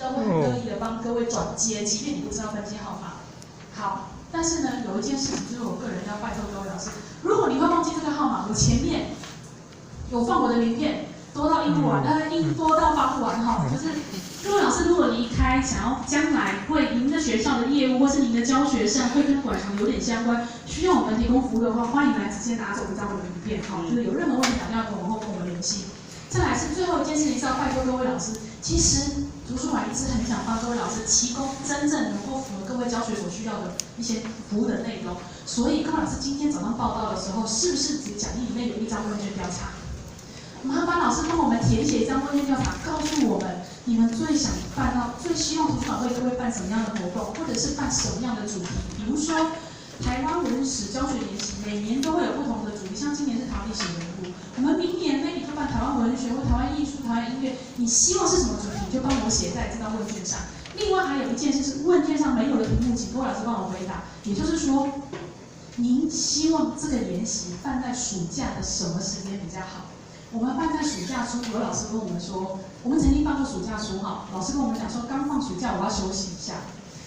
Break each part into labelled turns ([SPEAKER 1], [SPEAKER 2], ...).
[SPEAKER 1] 都会很乐意的帮各位转接，即便你不知道登记号码。好，但是呢，有一件事情就是我个人要拜托各位老师，如果你会忘记这个号码，我前面有放我的名片，多到印不完，多到发不完哈，就是。各位老师，如果离开，想要将来为您的学校的业务，或是您的教学上会跟馆藏有点相关，需要我们提供服务的话，欢迎来直接拿走一张我的名片，好，就是有任何问题打电话给我们或跟我们联系。再来是最后一件事情是要拜托各位老师，其实图书馆一直很想帮各位老师提供真正能够符合各位教学所需要的一些服务的内容，所以各位老师今天早上报到的时候，是不是只奖励里面有一张问卷调查？麻烦老师帮我们填写一张问卷调查，告诉我们你们最想办到、最希望图书馆为各位办什么样的活动，或者是办什么样的主题。比如说，台湾文史教学研习每年都会有不同的主题，像今年是台湾历史人物，我们明年 maybe 就办台湾文学或台湾艺术、台湾音乐。你希望是什么主题，就帮我写在这张问卷上。另外还有一件事是问卷上没有的题目，请各位老师帮我回答。也就是说，您希望这个研习办在暑假的什么时间比较好？我们办在暑假初，有老师跟我们说，我们曾经办过暑假初哈，老师跟我们讲说，刚放暑假我要休息一下。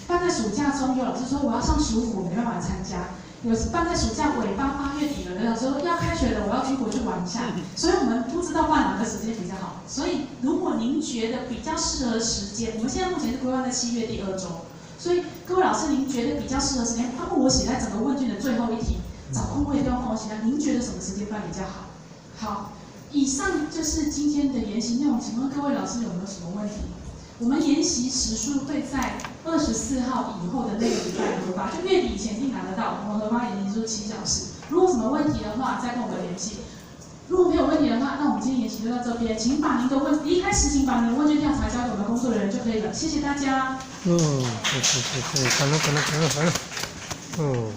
[SPEAKER 1] 办在暑假中，有老师说我要上暑辅，我没办法参加。有办在暑假尾巴8月底了，有老师说要开学了，我要出国去玩一下。所以我们不知道办哪个时间比较好。所以如果您觉得比较适合时间，我们现在目前是规划在7月第2周。所以各位老师，您觉得比较适合时间，帮我写在整个问卷的最后一题，找空位都要帮我写在。您觉得什么时间办比较好？好。以上就是今天的研习内容，请问各位老师有没有什么问题？我们研习时数会在24号以后的那个礼拜核发，就月底以前一定拿得到。我们核发研习就是7小时。如果有什么问题的话，再跟我们联系。如果没有问题的话，那我们今天研习就到这边，请把您的离开时，请把您的问卷调查交给我们工作人员就可以了。谢谢大家。
[SPEAKER 2] 是，完了。